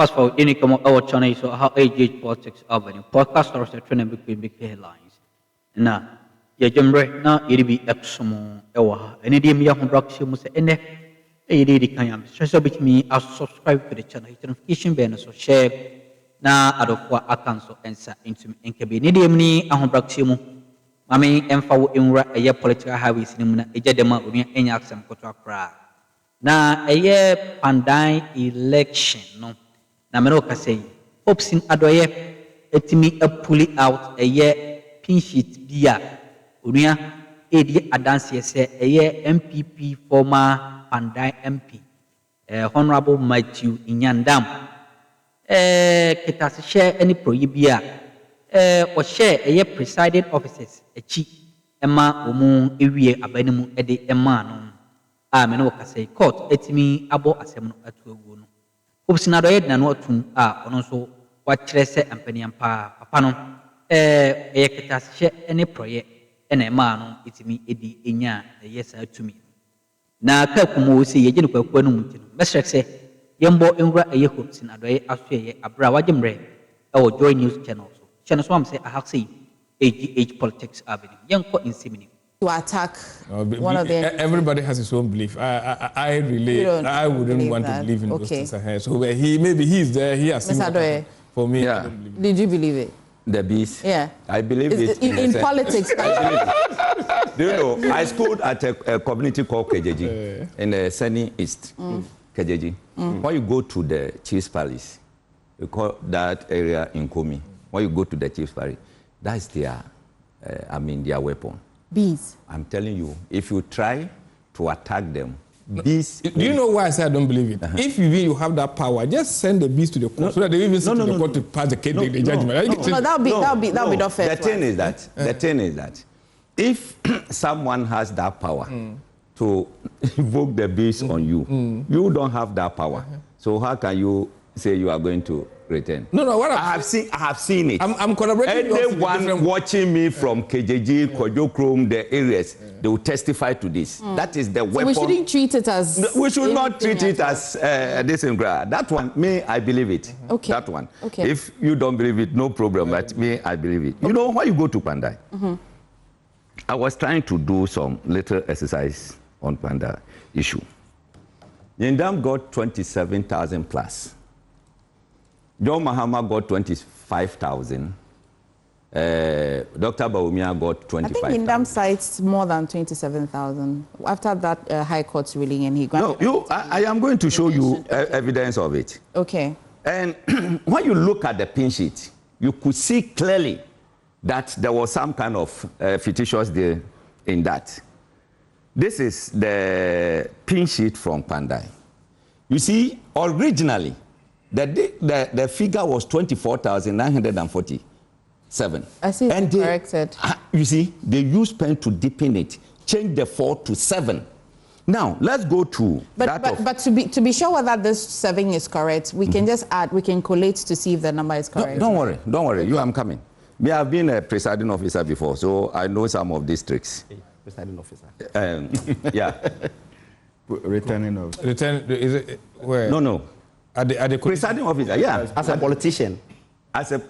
Fast forward, any come our channel so how AJ politics avenue podcast or the training big headlines. Na ya jemre na iribi exomo ewa any dim ya hombrak mu se ene e di kanyam so bit me as subscribe to the channel hit notification bell so share na adofo akanso ensa into enkebi ni dim ni ahombrak mu mami emfa wo enwura eye political highways ni mu na ejedema onu enya aksem koto akra na eye pandan election no na meno ka say Hopeson Adorye etimi pull out eye pin sheet bia onua edi adanse se eye MPP former pandan MP honorable Matthew Nyidam kitase share any prohibia o share eye presiding officers echi ema omu ewie abanimu ede ema no a meno ka say court etimi abo asem no atuagu no Hopeson Adorye na no atum a ono so wa kyerɛ sɛ ampaniam papa no kitase share any proye ena ema no etimi edi enya yes atumi na ka kumo se ye gine kwakwa no mutino mesrek se yembo enwura eye Hopeson Adorye aso ye abra wajemre e Joy News channel so am say I have say AGH politics avenue yenko insimini to attack one of them. Everybody has his own belief. I wouldn't want to believe in those things ahead. So maybe he's there. He has seen it. For me, yeah. I don't believe it. Did you believe it? The beast. Yeah. I believe it. In politics. Do you know, I schooled at a community called KJG in the Sunny East. KJG. When you go to the Chief's Palace, you call that area in Komi. When you go to the Chief's Palace, that's their, their weapon. Bees. I'm telling you, if you try to attack them, bees. Do you know why I say I don't believe it? If you have that power, just send the bees to the court so that they even sit to the court to pass the judgment. No, that'll be not fair. The thing is that if someone has that power to invoke the bees on you, you don't have that power. So how can you say you are going to return? No. What I have seen it. I'm collaborating. Anyone watching me from KJG, Kojo Chrome, the areas, they will testify to this. That is the weapon. So we shouldn't treat it as. We should not treat it as this and that one. Me, I believe it. Okay. That one. Okay. If you don't believe it, no problem. But me, I believe it. You know, when you go to Pandai, I was trying to do some little exercise on Pandai issue. Nyidam got 27,000 plus. John Mahama got 25,000. Dr. Bawumia got 25,000. I think Nyidam cites more than 27,000. After that High Court's ruling, and he granted. No, I am going to show you evidence of it. Okay. And when you look at the pin sheet, you could see clearly that there was some kind of fictitious there in that. This is the pin sheet from Pandai. You see, originally, the figure was 24,947. I see it's corrected. You see, they used pen to deepen it, change the 4 to 7. Now, let's go to But to be sure whether this 7 is correct, we can just add, we can collate to see if the number is correct. Don't worry. Okay. I'm coming. Me, I've been a presiding officer before, so I know some of these tricks. Presiding officer. Yeah. Returning officer. Is it where? No. At the presiding officer, yeah. As a politician. As a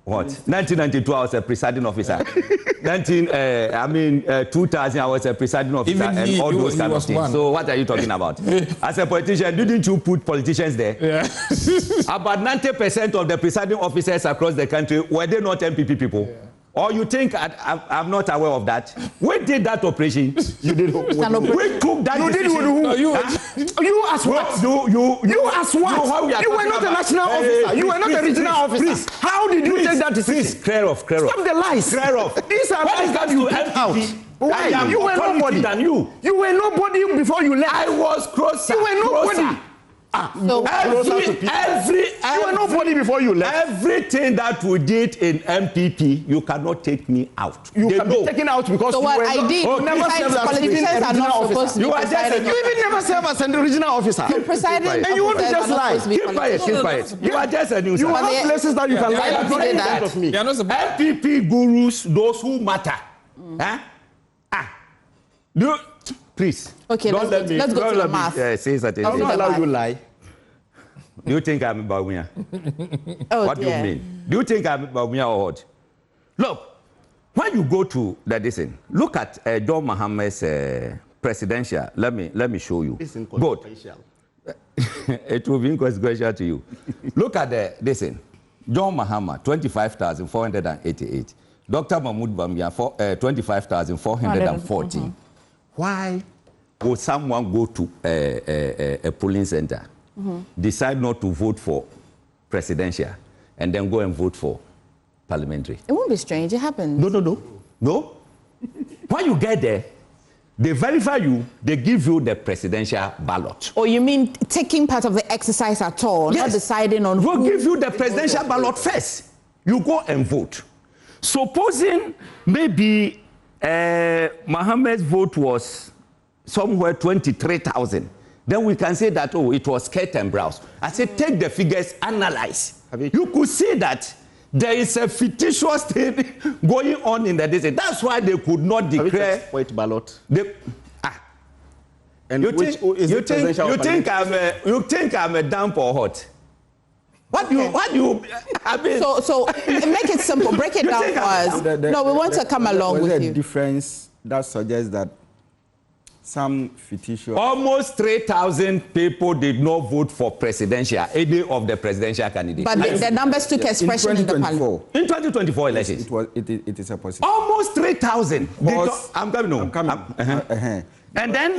what? 1992, I was a presiding officer. 2000, I was a presiding officer, and all those kind of things. So what are you talking about? As a politician, didn't you put politicians there? Yeah. About 90% of the presiding officers across the country, were they not MPP people? Yeah. Or you think I'm not aware of that? We did that operation. You did. We took that decision. You did with who? You as what? You as what? You were not a national officer. You were not a regional officer. Please. How did you take that decision? Please, clear off. Stop the lies. Clear off. These are lies that you put out. Why? You were nobody. Than you. You were nobody before you left. I was closer. You were nobody. So you were nobody before you left. Everything that we did in MPP, you cannot take me out. You can be taken out because so you what were I did, never served as politicians are not supposed to be presiding. You even never served as a regional officer. So presiding and you want to just lie. Keep quiet. You are just a news. You have places that you can lie in front of me. MPP gurus, those who matter. Please. Okay, let's go to the math. Say that. I will not allow you lie. Do you think I'm Bawumia? Oh, What do you mean? Do you think I'm Bawumia or what? Look, when you go to the listen, look at John Mahama's presidential. Let me show you. It's inconsequential. It will be inconsequential to you. Look at the listen. John Mahama, 25,488. Dr. Mahmoud Bawumia, 25,414. Why would someone go to a polling center, decide not to vote for presidential, and then go and vote for parliamentary? It won't be strange. It happens. No. When you get there, they verify you, they give you the presidential ballot. Or you mean taking part of the exercise at all, Yes. not deciding on We'll who... give you the presidential ballot first. You go and vote. Supposing maybe Mohammed's vote was somewhere 23,000, then we can say that, oh, it was skirt and blouse. I said, take the figures, analyze. You could see that there is a fictitious thing going on in the district. That's why they could not declare white ballot. And you think I'm a dump or what? What do you I mean? So make it simple. Break it down for us. No, we want to come along with you. There's a difference that suggests that some fictitious... Almost 3,000 people did not vote for presidential, any of the presidential candidates. But the numbers took expression in the parliament. In 2024 elections. It is a possibility. Almost 3,000. I'm coming. And then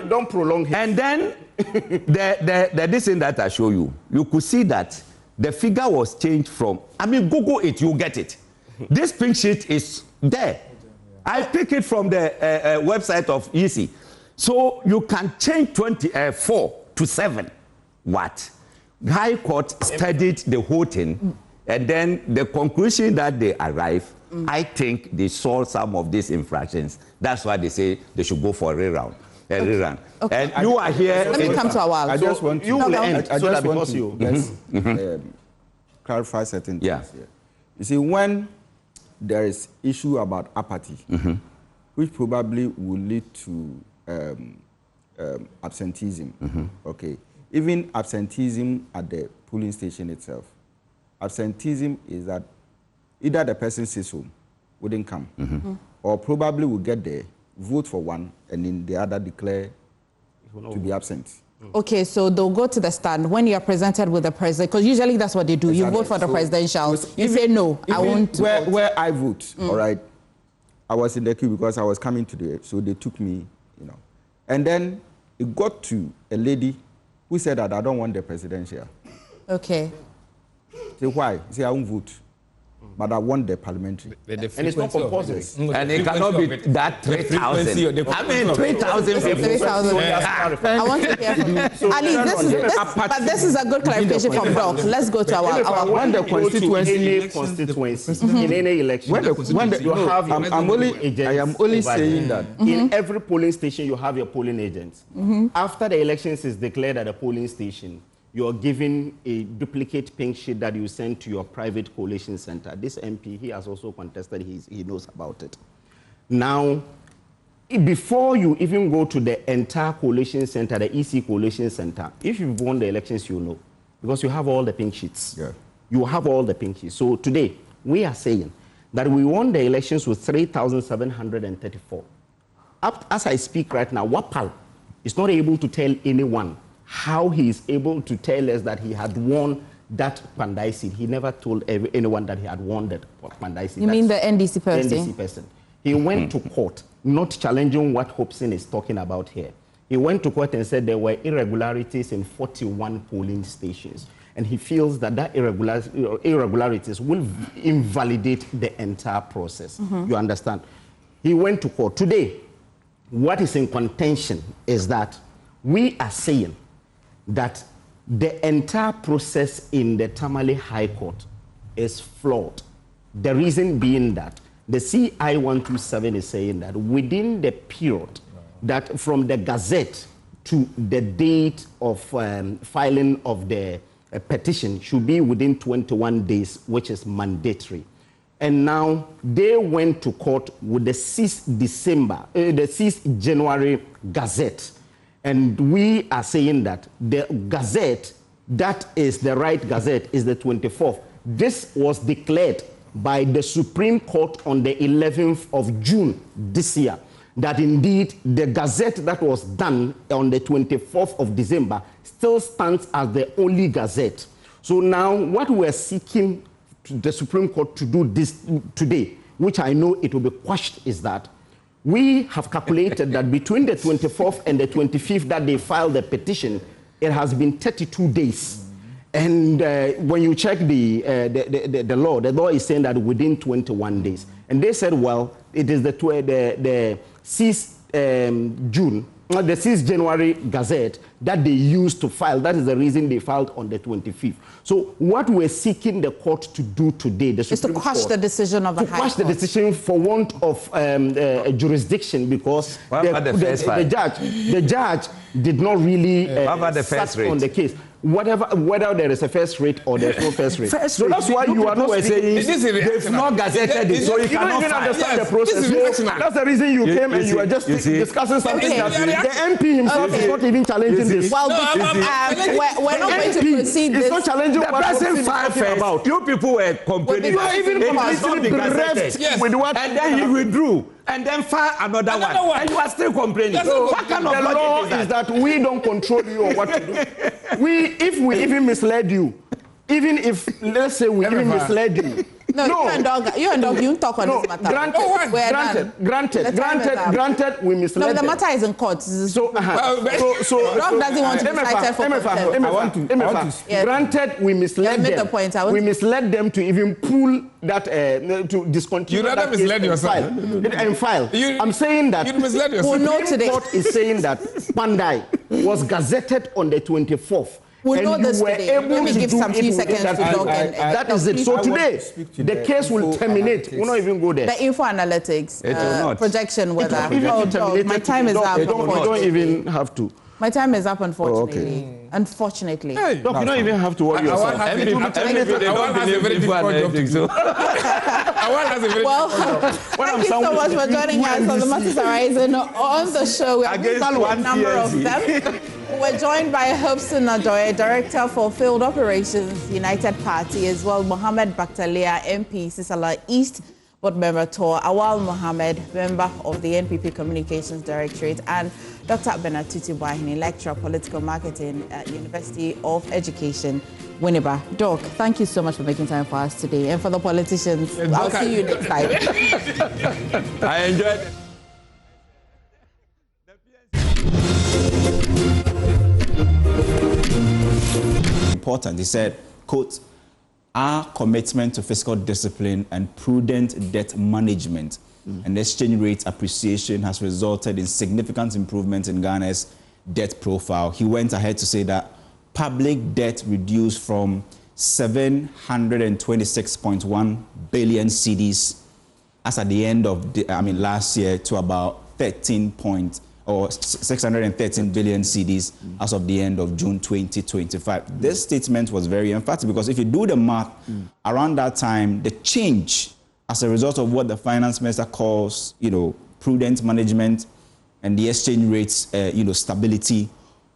don't prolong it. And then the this thing that I show you, you could see that the figure was changed from, I mean, Google it, you get it. This pink sheet is there. I pick it from the website of EC. So you can change 4 to 7. What? High Court studied the whole thing, and then the conclusion that they arrived, I think they saw some of these infractions. That's why they say they should go for a rerun. Okay. And you are here. Let me come to our I just want to clarify certain things here. You see, when there is issue about apathy, which probably will lead to absenteeism. Okay, even absenteeism at the polling station itself. Absenteeism is that either the person stays home, wouldn't come, or probably will get there, vote for one, and then the other declare to be absent. Okay, so they'll go to the stand when you are presented with the president, because usually that's what they do. Exactly. You vote for the presidential. You say no, I won't. Where I vote, all right, I was in the queue because I was coming to the, so they took me, and then it got to a lady who said that I don't want the presidential. Okay. Say why? Say I won't vote, but I want the parliamentary. And it's not compulsory. And it cannot be that 3,000. I mean, 3,000 people. 3,000. I want to hear from you. Ali, this is a good clarification from Doc. Let's go to our when the constituency in any election, I am only saying that in every polling station you have your polling agents. After the elections is declared at a polling station, you are given a duplicate pink sheet that you send to your private collation center. This MP, he has also contested, he knows about it. Now, before you even go to the entire collation center, the EC collation center, if you've won the elections, you know, because you have all the pink sheets. Yeah. You have all the pink sheets. So today, we are saying that we won the elections with 3,734. Up as I speak right now, Wapal is not able to tell anyone how he is able to tell us that he had won that Pandai seat. He never told anyone that he had won that Pandai seat. You mean the NDC person? NDC person. He went to court, not challenging what Hopeson is talking about here. He went to court and said there were irregularities in 41 polling stations. And he feels that irregularities will invalidate the entire process. You understand? He went to court. Today, what is in contention is that we are saying that the entire process in the Tamale High Court is flawed. The reason being that the CI 127 is saying that within the period that from the Gazette to the date of filing of the petition should be within 21 days, which is mandatory. And now they went to court with the 6th January Gazette. And we are saying that the gazette, that is the right gazette, is the 24th. This was declared by the Supreme Court on the 11th of June this year, that indeed the gazette that was done on the 24th of December still stands as the only gazette. So now what we're seeking the Supreme Court to do this today, which I know it will be quashed, is that we have calculated that between the 24th and the 25th that they filed the petition, it has been 32 days. And when you check the law is saying that within 21 days. And they said, well, it is the 6th June, the 6th January Gazette that they used to file. That is the reason they filed on the 25th. So what we're seeking the court to do today, the Supreme Court, is to quash the decision of the High Court. To quash the decision for want of jurisdiction, because the judge did not really start on the case. Whether there is a first rate or there's no first rate. So that's why you are not saying they've not gazetted it, so you cannot even understand the process. So that's the reason you came and you are just discussing something that the MP himself is not even challenging this. Well, we're not going to proceed this. It's not challenging what President Hopeson about. You people were complaining. You are even completely bereft with what. And then he withdrew. And then file another one. And you are still complaining. So what kind of law is that we don't control you or what to do? If we even misled you, even if, let's say we even misled you. No, you and Dog, you talk on this matter. Granted, we misled them. No, the matter is in court. So Dog doesn't want to be cited for contempt. Granted, we misled them. We misled them to even pull that, to discontinue that case. You misled yourself. And file. I'm saying that you misled yourself. The Supreme Court is saying that Pandai was gazetted on the 24th. We know this today. Let me give some few seconds to Dog. That is it. So today, the case will terminate. We'll not even go there. The info analytics, projection, whether. My time is up. Don't even have to. My time is up, unfortunately. Unfortunately. Hey, Doc, you don't even have to worry yourself. Well, thank you so much for joining us on the Matters Arising on the show. We have a number of them. We're joined by Hopeson Adorye, Director for Field Operations, United Party, as well Mohammed Baktalia, MP, Sisala East, Board Member Tor, Awal Mohammed, Member of the NPP Communications Directorate, and Dr. Benatuti Bahini, Lecturer Political Marketing at University of Education, Winneba. Doc, thank you so much for making time for us today. And for the politicians, I'll see you next time. I enjoyed it. Important. He said, quote, our commitment to fiscal discipline and prudent debt management and exchange rate appreciation has resulted in significant improvements in Ghana's debt profile. He went ahead to say that public debt reduced from 726.1 billion cedis as at the end of last year to about 613 billion cedis as of the end of June 2025. This statement was very emphatic because if you do the math, around that time, the change as a result of what the finance minister calls, prudent management and the exchange rates, stability,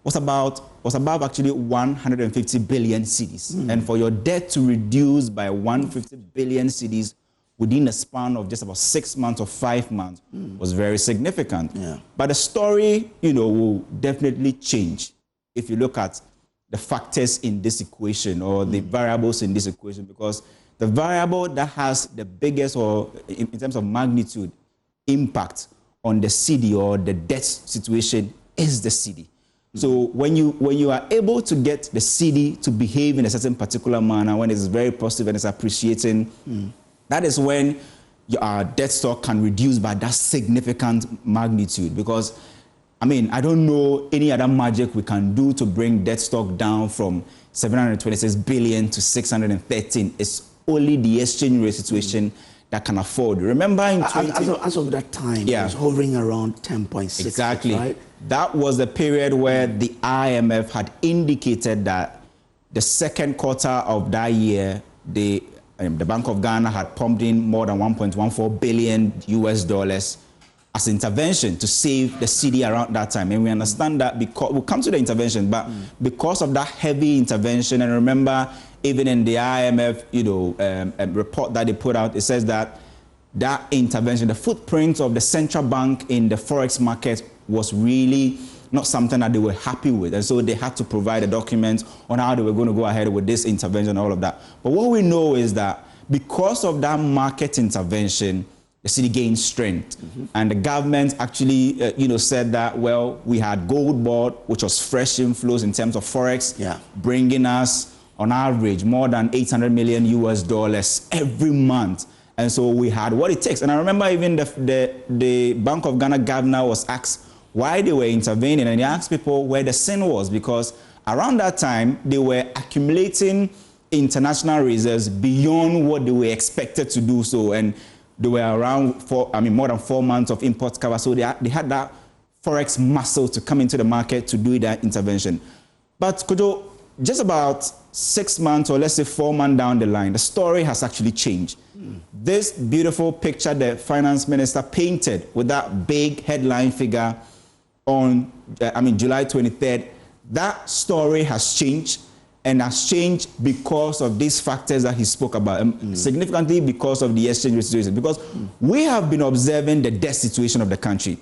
was above actually 150 billion cedis. And for your debt to reduce by 150 billion cedis within a span of just about 6 months or 5 months was very significant. Yeah. But the story, will definitely change if you look at the factors in this equation or the variables in this equation, because the variable that has the biggest, or in terms of magnitude, impact on the cedi or the debt situation is the cedi. So when you are able to get the cedi to behave in a certain particular manner, when it's very positive and it's appreciating, that is when your debt stock can reduce by that significant magnitude. Because, I don't know any other magic we can do to bring debt stock down from 726 billion to 613. It's only the exchange rate situation that can afford. Remember, as of that time, it was hovering around 10.6. Exactly. Right? That was the period where the IMF had indicated that the second quarter of that year, the Bank of Ghana had pumped in more than $1.14 billion as intervention to save the city around that time. And we understand that because we'll come to the intervention, but because of that heavy intervention, and remember, even in the IMF, report that they put out, it says that that intervention, the footprint of the central bank in the forex market was really not something that they were happy with. And so they had to provide a document on how they were going to go ahead with this intervention and all of that. But what we know is that because of that market intervention, the city gained strength. And the government actually, said that, well, we had gold board, which was fresh inflows in terms of forex, bringing us, on average, more than $800 million every month. And so we had what it takes. And I remember even the Bank of Ghana governor was asked why they were intervening, and he asked people where the sin was, because around that time, they were accumulating international reserves beyond what they were expected to do so. And they were around more than 4 months of import cover. So they had that forex muscle to come into the market to do that intervention. But Kojo, just about 6 months, or let's say 4 months down the line, the story has actually changed. This beautiful picture the finance minister painted with that big headline figure on, July 23rd, that story has changed, and has changed because of these factors that he spoke about, significantly because of the exchange rate situation. Because we have been observing the debt situation of the country.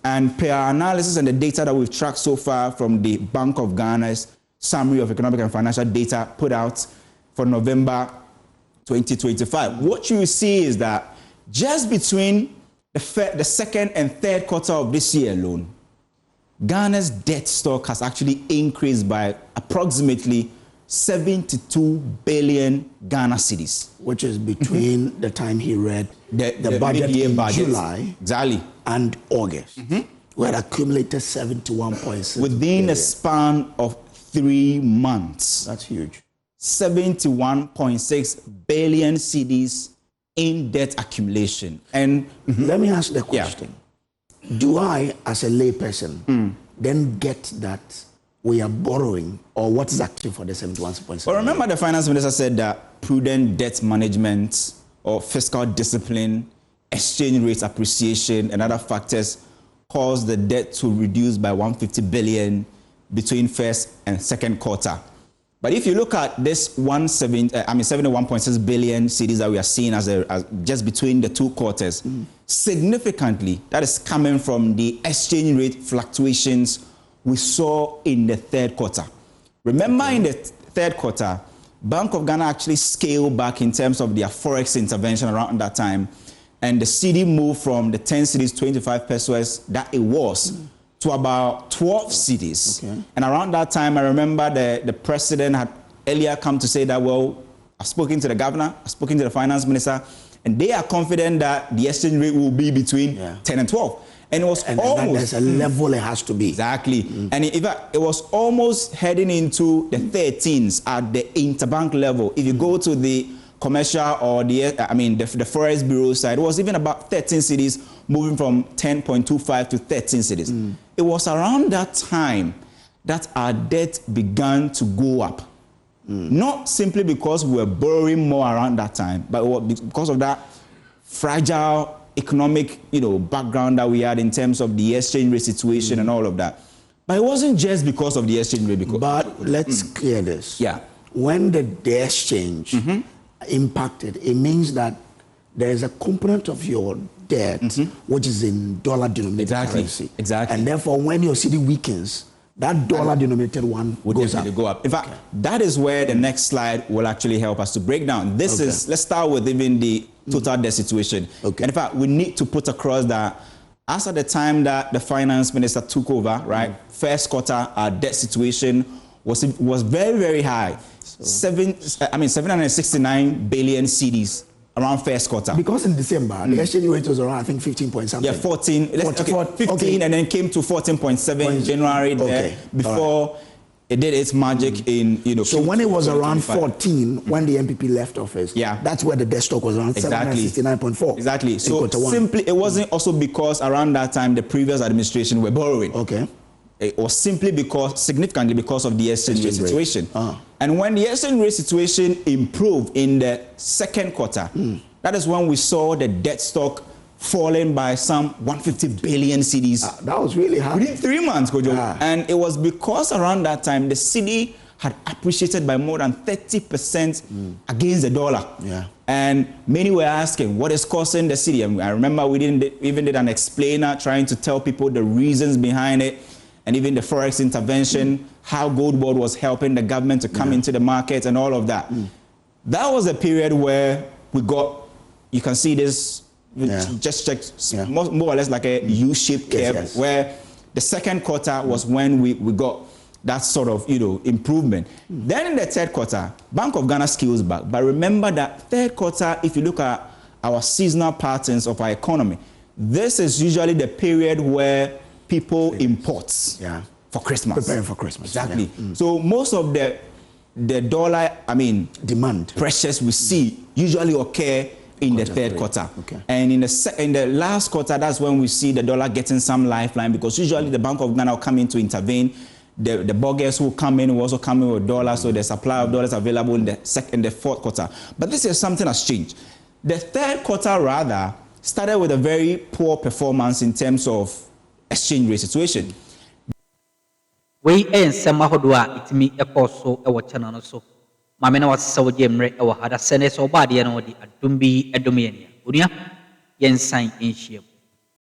And per our analysis and the data that we've tracked so far from the Bank of Ghana's Summary of Economic and Financial Data put out for November 2025, what you see is that just between the second and third quarter of this year alone, Ghana's debt stock has actually increased by approximately 72 billion Ghana cedis. Which is between the time he read the budget in July and August. We had accumulated 71.6 within billion. a span of 3 months. That's huge. 71.6 billion cedis in debt accumulation. And let me ask the question. Do I, as a layperson, then get that we are borrowing, or what's the active for the 71.7? Well, remember the finance minister said that prudent debt management or fiscal discipline, exchange rate appreciation, and other factors caused the debt to reduce by 150 billion between first and second quarter. But if you look at this 71.6 billion cedis that we are seeing as just between the 2 quarters, significantly, that is coming from the exchange rate fluctuations we saw in the third quarter. Remember, in the third quarter, Bank of Ghana actually scaled back in terms of their forex intervention around that time, and the cedi moved from the 10 cedis, 25 pesos that it was to about 12 cedis. And around that time, I remember the president had earlier come to say that, well, I've spoken to the governor, I've spoken to the finance minister, and they are confident that the exchange rate will be between 10 and 12. And it was almost... there's a level it has to be. Exactly. And in fact, it was almost heading into the 13s at the interbank level. If you go to the commercial or the forest bureau side, it was even about 13 cedis moving from 10.25 to 13 cedis. It was around that time that our debt began to go up. Not simply because we were borrowing more around that time, but because of that fragile economic, background that we had in terms of the exchange rate situation and all of that. But it wasn't just because of the exchange rate. But let's clear this. When the exchange impacted, it means that there is a component of your debt which is in dollar-denominated currency. And therefore, when your cedi weakens, that dollar-denominated one goes up. Go up. In fact, that is where the next slide will actually help us to break down. Let's start with even the total debt situation. And in fact, we need to put across that as at the time that the finance minister took over, right, first quarter, our debt situation was very, very high. 769 billion cedis around first quarter. Because in December, the exchange rate was around, I think, 15 point something. 14. 15, and then came to 14.7 January there before it did its magic in, So when it was around 14, when the MPP left office, that's where the debt stock was around 769.4. Exactly. So simply, it wasn't also because around that time the previous administration were borrowing. It was significantly because of the exchange rate situation. And when the exchange rate situation improved in the second quarter, that is when we saw the debt stock fallen by some 150 billion cedis. That was really hard. Within 3 months, Kojo. And it was because around that time, the cedi had appreciated by more than 30% against the dollar. Yeah. And many were asking, what is causing the cedi? And I remember we even did an explainer trying to tell people the reasons behind it, and even the forex intervention, how gold board was helping the government to come into the market and all of that. That was a period where we got, you can see this, just check, more or less like a U-shaped curve, where the second quarter was when we got that sort of, improvement. Then in the third quarter, Bank of Ghana scales back. But remember that third quarter, if you look at our seasonal patterns of our economy, this is usually the period where people import for Christmas. Preparing for Christmas. Exactly. So most of the dollar, demand pressures we see usually occur in the third quarter. And in the last quarter, that's when we see the dollar getting some lifeline, because usually the Bank of Ghana will come in to intervene. The burgers who come in will also come in with dollars, so the supply of dollars available in the fourth quarter. But this year something has changed. The third quarter rather started with a very poor performance in terms of exchange rate situation. We ain't some mahodua it me a coso a watchana so. Mamena was so jemre or had a senes or body and the Adumbi Adomiania. Unia, yen sign in ship.